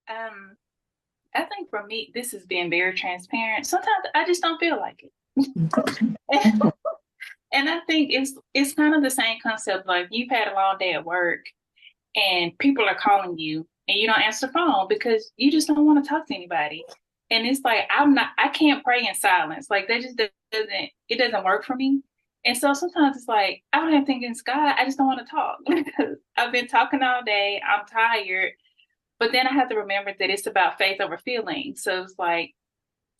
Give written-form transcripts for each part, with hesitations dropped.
Um, I think for me, this is being very transparent. Sometimes I just don't feel like it. And I think it's kind of the same concept. Like you've had a long day at work and people are calling you and you don't answer the phone because you just don't want to talk to anybody. And it's like I can't pray in silence. Like that just doesn't it doesn't work for me. And so sometimes it's like I don't have anything against God. I just don't want to talk because I've been talking all day. I'm tired. But then I have to remember that it's about faith over feeling. So it's like,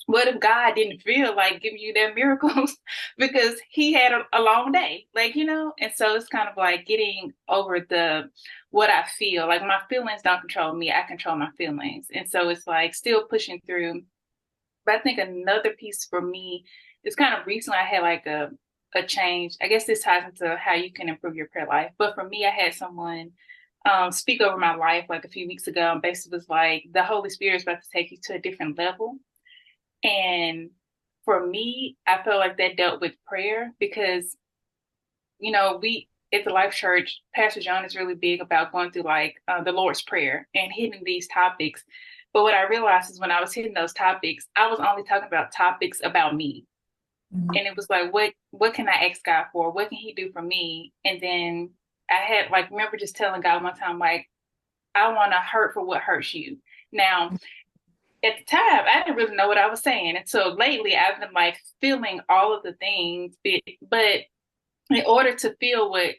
what if God didn't feel like giving you their miracles because he had a long day, like, And so it's kind of like getting over what I feel. Like my feelings don't control me, I control my feelings. And so it's like still pushing through. But I think another piece for me is kind of recently I had like a change. I guess this ties into how you can improve your prayer life. But for me, I had someone speak over my life like a few weeks ago and basically was like, the Holy Spirit is about to take you to a different level. And for me, I felt like that dealt with prayer because, we at the Life Church, Pastor John is really big about going through like the Lord's Prayer and hitting these topics. But what I realized is when I was hitting those topics, I was only talking about topics about me. Mhm. And it was like, what can I ask God for? What can he do for me? And then I had like remember just telling God one time, like, I want to hurt for what hurts you. Now, at the time, I didn't really know what I was saying. And so lately I've been like feeling all of the things, but in order to feel what,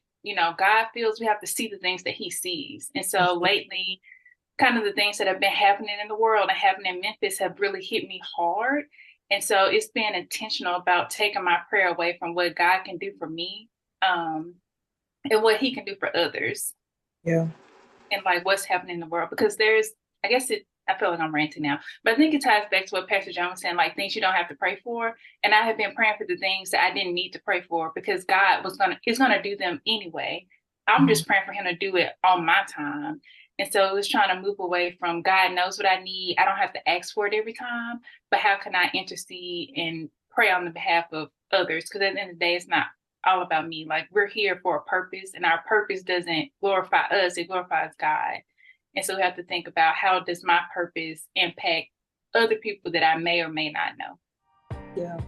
God feels, we have to see the things that he sees. And so lately, kind of the things that have been happening in the world and happening in Memphis have really hit me hard. And so it's been intentional about taking my prayer away from what God can do for me, and what he can do for others Yeah. and like what's happening in the world. Because I feel like I'm ranting now, but I think it ties back to what Pastor John was saying, like things you don't have to pray for. And I have been praying for the things that I didn't need to pray for because God is gonna do them anyway. I'm Mhm. just praying for him to do it on my time. And so it was trying to move away from God knows what I need. I don't have to ask for it every time, but how can I intercede and pray on the behalf of others? Because at the end of the day, it's not all about me. Like we're here for a purpose, and our purpose doesn't glorify us, it glorifies God. And so we have to think about how does my purpose impact other people that I may or may not know. Yeah.